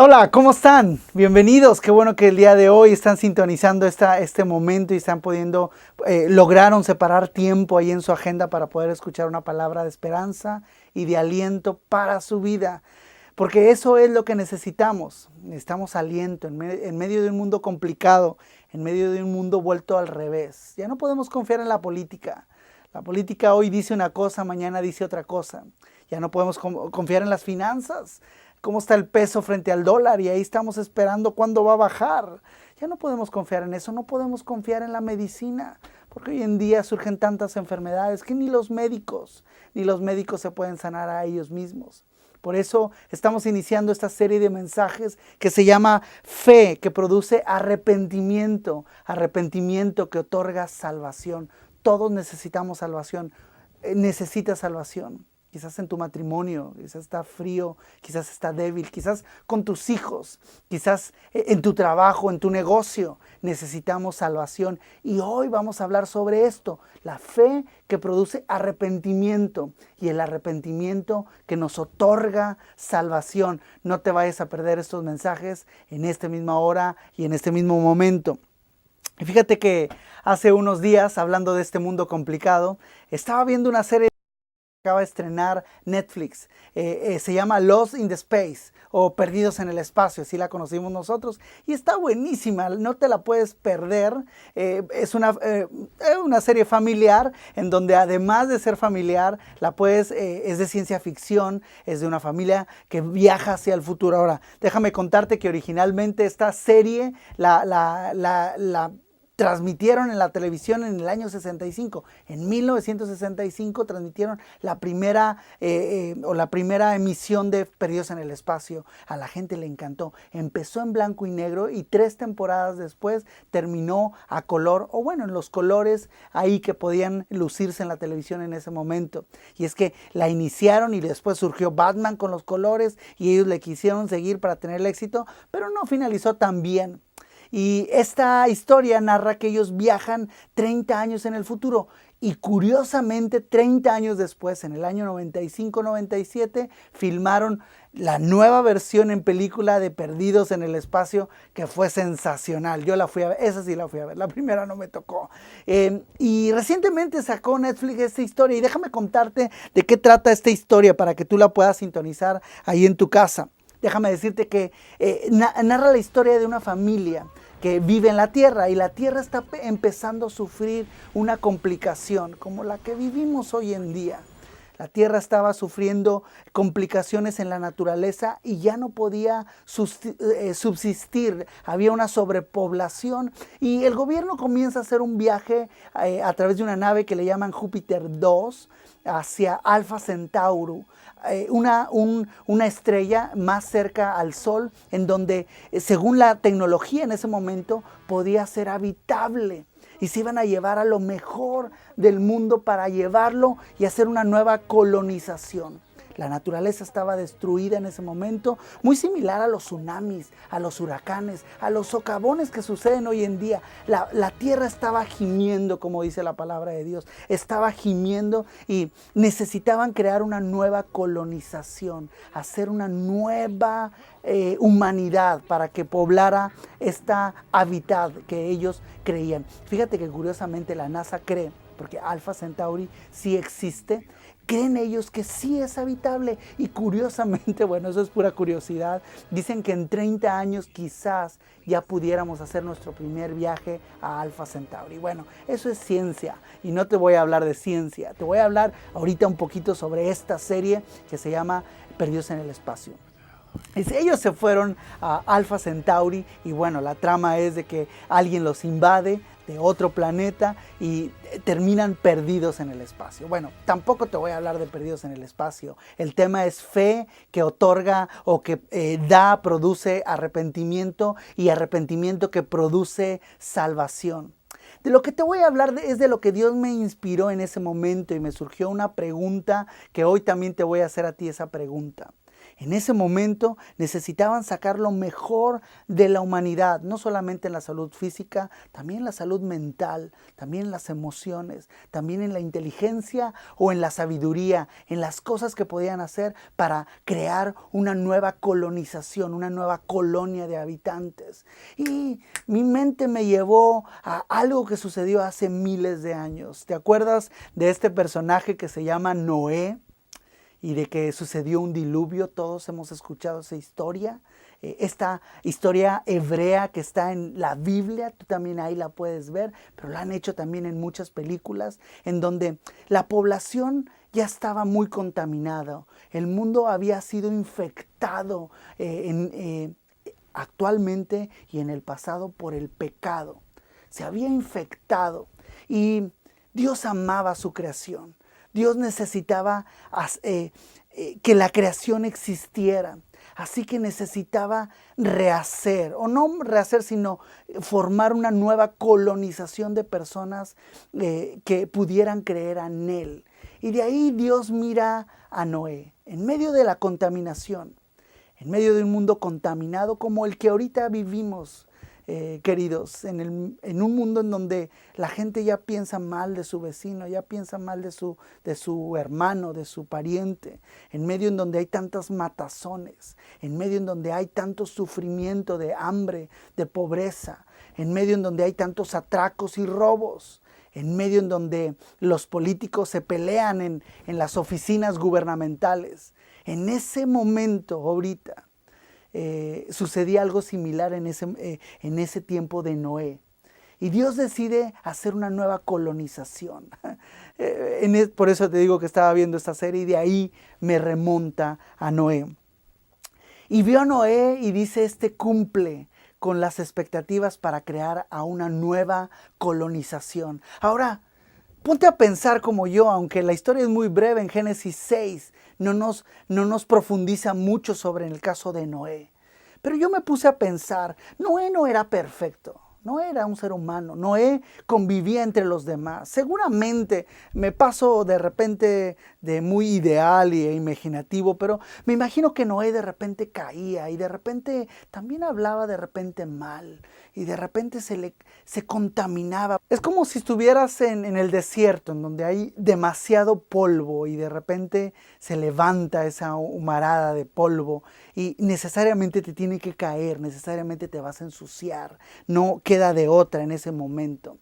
Hola, ¿cómo están? Bienvenidos. Qué bueno que el día de hoy están sintonizando este momento y están pudiendo, lograron separar tiempo ahí en su agenda para poder escuchar una palabra de esperanza y de aliento para su vida. Porque eso es lo que necesitamos. Necesitamos aliento en medio de un mundo complicado, en medio de un mundo vuelto al revés. Ya no podemos confiar en la política. La política hoy dice una cosa, mañana dice otra cosa. Ya no podemos confiar en las finanzas. Cómo está el peso frente al dólar y ahí estamos esperando cuándo va a bajar. Ya no podemos confiar en eso, no podemos confiar en la medicina, porque hoy en día surgen tantas enfermedades que ni los médicos se pueden sanar a ellos mismos. Por eso estamos iniciando esta serie de mensajes que se llama Fe, que produce arrepentimiento, arrepentimiento que otorga salvación. Todos necesitamos salvación, necesitas salvación. Quizás en tu matrimonio, quizás está frío, quizás está débil, quizás con tus hijos, quizás en tu trabajo, en tu negocio, necesitamos salvación. Y hoy vamos a hablar sobre esto, la fe que produce arrepentimiento y el arrepentimiento que nos otorga salvación. No te vayas a perder estos mensajes en esta misma hora y en este mismo momento. Y fíjate que hace unos días, hablando de este mundo complicado, estaba viendo una serie acaba de estrenar Netflix, se llama Lost in the Space o Perdidos en el Espacio, así la conocimos nosotros, y está buenísima, no te la puedes perder. Es una serie familiar en donde además de ser familiar, es de ciencia ficción, es de una familia que viaja hacia el futuro. Ahora, déjame contarte que originalmente esta serie la transmitieron en la televisión en el año 65. En 1965 transmitieron la primera emisión de Perdidos en el Espacio. A la gente le encantó. Empezó en blanco y negro y 3 temporadas después terminó a color, o bueno, en los colores ahí que podían lucirse en la televisión en ese momento. Y es que la iniciaron y después surgió Batman con los colores y ellos le quisieron seguir para tener el éxito, pero no finalizó tan bien. Y esta historia narra que ellos viajan 30 años en el futuro y curiosamente 30 años después, en el año 95-97, filmaron la nueva versión en película de Perdidos en el Espacio, que fue sensacional. Yo la fui a ver, esa sí la fui a ver, la primera no me tocó. Y recientemente sacó Netflix esta historia y déjame contarte de qué trata esta historia para que tú la puedas sintonizar ahí en tu casa. Déjame decirte que narra la historia de una familia que vive en la Tierra y la Tierra está empezando a sufrir una complicación como la que vivimos hoy en día. La Tierra estaba sufriendo complicaciones en la naturaleza y ya no podía subsistir. Había una sobrepoblación y el gobierno comienza a hacer un viaje a través de una nave que le llaman Júpiter 2 hacia Alfa Centauro, una estrella más cerca al Sol, en donde, según la tecnología en ese momento, podía ser habitable. Y se iban a llevar a lo mejor del mundo para llevarlo y hacer una nueva colonización. La naturaleza estaba destruida en ese momento, muy similar a los tsunamis, a los huracanes, a los socavones que suceden hoy en día. La tierra estaba gimiendo, como dice la palabra de Dios, estaba gimiendo y necesitaban crear una nueva colonización, hacer una nueva humanidad para que poblara esta hábitat que ellos creían. Fíjate que curiosamente la NASA cree, porque Alpha Centauri sí existe, creen ellos que sí es habitable y curiosamente, bueno, eso es pura curiosidad, dicen que en 30 años quizás ya pudiéramos hacer nuestro primer viaje a Alpha Centauri. Bueno, eso es ciencia y no te voy a hablar de ciencia, te voy a hablar ahorita un poquito sobre esta serie que se llama Perdidos en el Espacio. Ellos se fueron a Alpha Centauri y bueno, la trama es de que alguien los invade de otro planeta y terminan perdidos en el espacio. Bueno, tampoco te voy a hablar de perdidos en el espacio. El tema es fe que otorga o que produce arrepentimiento y arrepentimiento que produce salvación. De lo que te voy a hablar es de lo que Dios me inspiró en ese momento y me surgió una pregunta que hoy también te voy a hacer a ti esa pregunta. En ese momento necesitaban sacar lo mejor de la humanidad, no solamente en la salud física, también en la salud mental, también en las emociones, también en la inteligencia o en la sabiduría, en las cosas que podían hacer para crear una nueva colonización, una nueva colonia de habitantes. Y mi mente me llevó a algo que sucedió hace miles de años. ¿Te acuerdas de este personaje que se llama Noé? Y de que sucedió un diluvio, todos hemos escuchado esa historia. Esta historia hebrea que está en la Biblia, tú también ahí la puedes ver, pero la han hecho también en muchas películas, en donde la población ya estaba muy contaminada. El mundo había sido infectado actualmente y en el pasado por el pecado. Se había infectado y Dios amaba su creación. Dios necesitaba que la creación existiera. Así que necesitaba rehacer, o no rehacer, sino formar una nueva colonización de personas que pudieran creer en Él. Y de ahí Dios mira a Noé, en medio de la contaminación, en medio de un mundo contaminado como el que ahorita vivimos. Queridos, en un mundo en donde la gente ya piensa mal de su vecino, ya piensa mal de su hermano, de su pariente, en medio en donde hay tantas matazones, en medio en donde hay tanto sufrimiento de hambre, de pobreza, en medio en donde hay tantos atracos y robos, en medio en donde los políticos se pelean en las oficinas gubernamentales. En ese momento, ahorita, sucedía algo similar en ese tiempo de Noé. Y Dios decide hacer una nueva colonización. Por eso te digo que estaba viendo esta serie y de ahí me remonta a Noé. Y vio a Noé y dice, cumple con las expectativas para crear a una nueva colonización. Ahora, ponte a pensar como yo, aunque la historia es muy breve en Génesis 6, no nos profundiza mucho sobre el caso de Noé. Pero yo me puse a pensar, Noé no era perfecto, no era un ser humano, Noé convivía entre los demás. Seguramente me paso de repente de muy ideal e imaginativo, pero me imagino que Noé de repente caía y de repente también hablaba de repente mal y de repente se contaminaba. Es como si estuvieras en el desierto, en donde hay demasiado polvo y de repente se levanta esa humarada de polvo y necesariamente te tiene que caer, necesariamente te vas a ensuciar, no queda de otra en ese momento.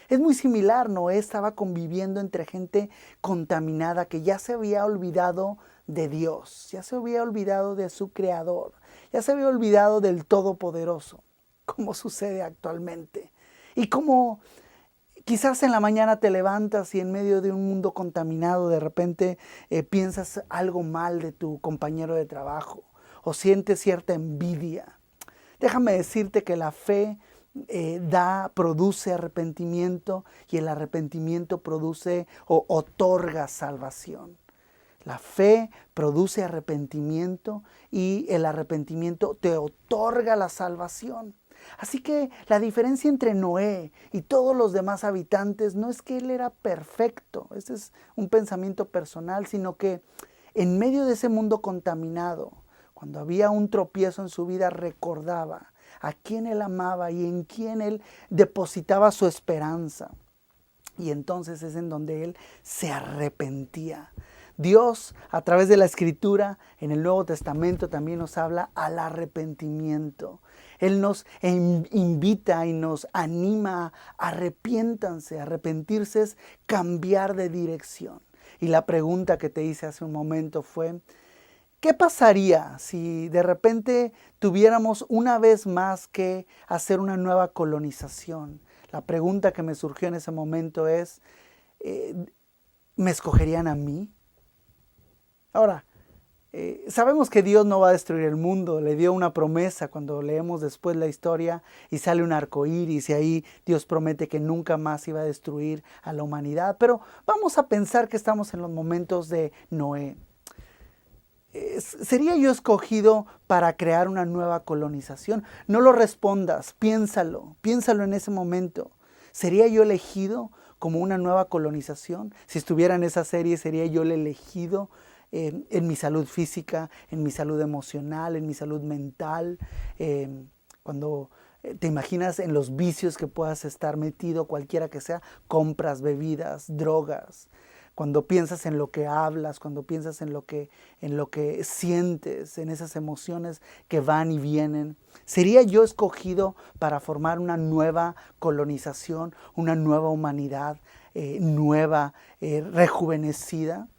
Es muy similar, Noé estaba conviviendo entre gente contaminada que ya se había olvidado de Dios, ya se había olvidado de su Creador, ya se había olvidado del Todopoderoso, como sucede actualmente. Y como quizás en la mañana te levantas y en medio de un mundo contaminado de repente piensas algo mal de tu compañero de trabajo o sientes cierta envidia. Déjame decirte que la fe produce arrepentimiento y el arrepentimiento produce o otorga salvación. La fe produce arrepentimiento y el arrepentimiento te otorga la salvación. Así que la diferencia entre Noé y todos los demás habitantes no es que él era perfecto, ese es un pensamiento personal, sino que en medio de ese mundo contaminado, cuando había un tropiezo en su vida, recordaba a quién él amaba y en quién él depositaba su esperanza. Y entonces es en donde él se arrepentía. Dios, a través de la Escritura, en el Nuevo Testamento también nos habla al arrepentimiento. Él nos invita y nos anima a arrepiéntanse. Arrepentirse es cambiar de dirección. Y la pregunta que te hice hace un momento fue, ¿qué pasaría si de repente tuviéramos una vez más que hacer una nueva colonización? La pregunta que me surgió en ese momento es, ¿me escogerían a mí? Ahora, sabemos que Dios no va a destruir el mundo, le dio una promesa cuando leemos después la historia y sale un arco iris y ahí Dios promete que nunca más iba a destruir a la humanidad. Pero vamos a pensar que estamos en los momentos de Noé. ¿Sería yo escogido para crear una nueva colonización? No lo respondas, piénsalo en ese momento. ¿Sería yo elegido como una nueva colonización? Si estuviera en esa serie, ¿sería yo el elegido en mi salud física, en mi salud emocional, en mi salud mental. Cuando te imaginas en los vicios que puedas estar metido, cualquiera que sea, compras, bebidas, drogas. Cuando piensas en lo que hablas, cuando piensas en lo que sientes, en esas emociones que van y vienen. ¿Sería yo escogido para formar una nueva colonización, una nueva humanidad, nueva, rejuvenecida?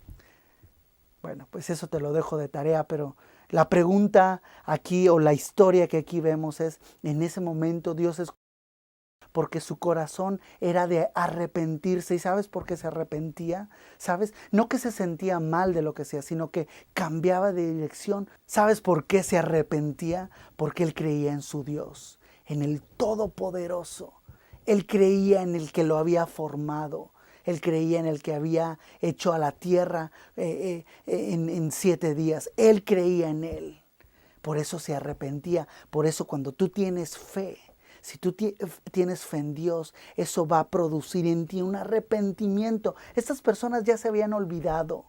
Bueno, pues eso te lo dejo de tarea, pero la pregunta aquí, o la historia que aquí vemos es, en ese momento Dios es porque su corazón era de arrepentirse. ¿Y sabes por qué se arrepentía? ¿Sabes? No que se sentía mal de lo que hacía, sino que cambiaba de dirección. ¿Sabes por qué se arrepentía? Porque él creía en su Dios, en el Todopoderoso. Él creía en el que lo había formado. Él creía en el que había hecho a la tierra en 7 días. Él creía en él. Por eso se arrepentía. Por eso cuando tú tienes fe, si tú tienes fe en Dios, eso va a producir en ti un arrepentimiento. Estas personas ya se habían olvidado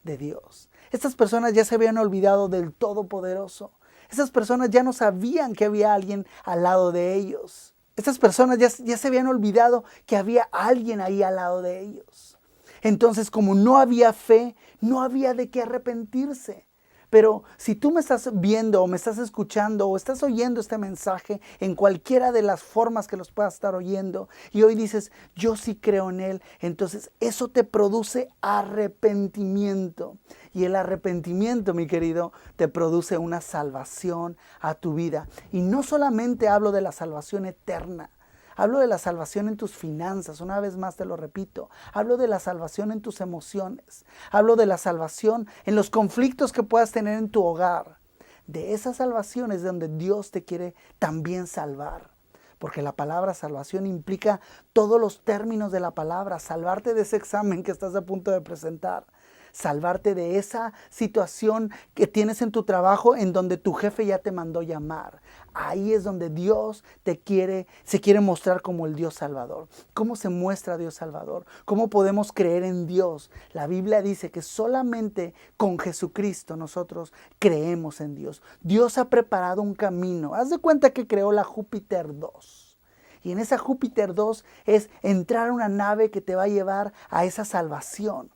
de Dios. Estas personas ya se habían olvidado del Todopoderoso. Estas personas ya no sabían que había alguien al lado de ellos. Estas personas ya se habían olvidado que había alguien ahí al lado de ellos. Entonces, como no había fe, no había de qué arrepentirse. Pero si tú me estás viendo o me estás escuchando o estás oyendo este mensaje en cualquiera de las formas que los puedas estar oyendo y hoy dices, yo sí creo en Él, entonces eso te produce arrepentimiento. Y el arrepentimiento, mi querido, te produce una salvación a tu vida. Y no solamente hablo de la salvación eterna. Hablo de la salvación en tus finanzas, una vez más te lo repito. Hablo de la salvación en tus emociones. Hablo de la salvación en los conflictos que puedas tener en tu hogar. De esa salvación es donde Dios te quiere también salvar. Porque la palabra salvación implica todos los términos de la palabra. Salvarte de ese examen que estás a punto de presentar. Salvarte de esa situación que tienes en tu trabajo en donde tu jefe ya te mandó llamar. Ahí es donde Dios se quiere mostrar como el Dios Salvador. ¿Cómo se muestra Dios Salvador? ¿Cómo podemos creer en Dios? La Biblia dice que solamente con Jesucristo nosotros creemos en Dios. Dios ha preparado un camino. Haz de cuenta que creó la Júpiter 2. Y en esa Júpiter 2 es entrar a una nave que te va a llevar a esa salvación.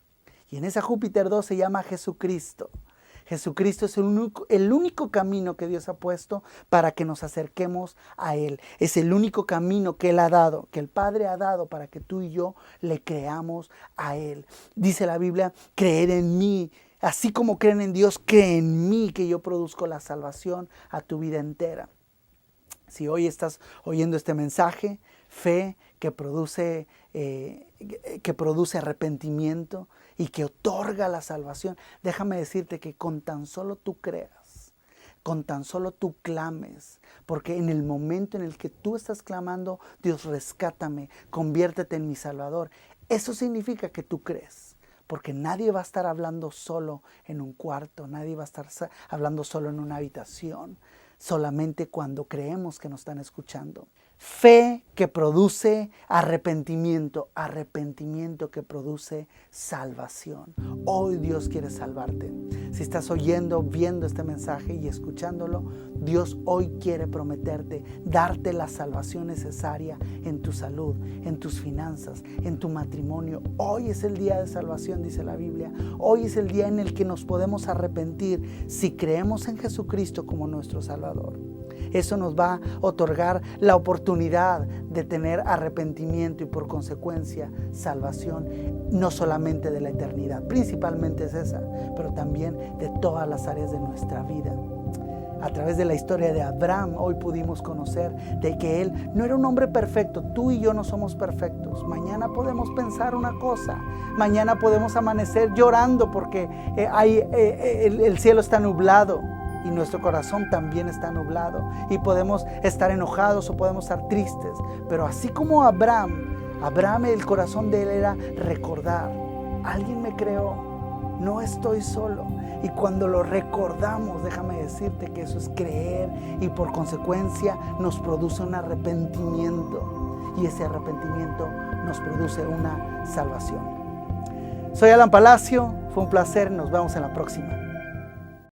Y en esa Júpiter 2 se llama Jesucristo. Jesucristo es el único camino que Dios ha puesto para que nos acerquemos a Él. Es el único camino que Él ha dado, que el Padre ha dado para que tú y yo le creamos a Él. Dice la Biblia, creer en mí. Así como creen en Dios, cree en mí que yo produzco la salvación a tu vida entera. Si hoy estás oyendo este mensaje, fe que produce arrepentimiento y que otorga la salvación, déjame decirte que con tan solo tú creas, con tan solo tú clames, porque en el momento en el que tú estás clamando, Dios, rescátame, conviértete en mi Salvador, eso significa que tú crees. Porque nadie va a estar hablando solo en un cuarto, nadie va a estar hablando solo en una habitación, solamente cuando creemos que nos están escuchando. Fe que produce arrepentimiento, arrepentimiento que produce salvación. Hoy Dios quiere salvarte. Si estás oyendo, viendo este mensaje y escuchándolo, Dios hoy quiere prometerte, darte la salvación necesaria en tu salud, en tus finanzas, en tu matrimonio. Hoy es el día de salvación, dice la Biblia. Hoy es el día en el que nos podemos arrepentir si creemos en Jesucristo como nuestro Salvador. Eso nos va a otorgar la oportunidad de tener arrepentimiento y por consecuencia salvación, no solamente de la eternidad, principalmente es esa, pero también de todas las áreas de nuestra vida. A través de la historia de Abraham, hoy pudimos conocer de que él no era un hombre perfecto. Tú y yo no somos perfectos. Mañana podemos pensar una cosa. Mañana podemos amanecer llorando porque el cielo está nublado. Y nuestro corazón también está nublado. Y podemos estar enojados o podemos estar tristes. Pero así como Abraham, el corazón de él era recordar. Alguien me creó. No estoy solo. Y cuando lo recordamos, déjame decirte que eso es creer. Y por consecuencia nos produce un arrepentimiento. Y ese arrepentimiento nos produce una salvación. Soy Alan Palacio. Fue Fue un placer, nos vemos en la próxima.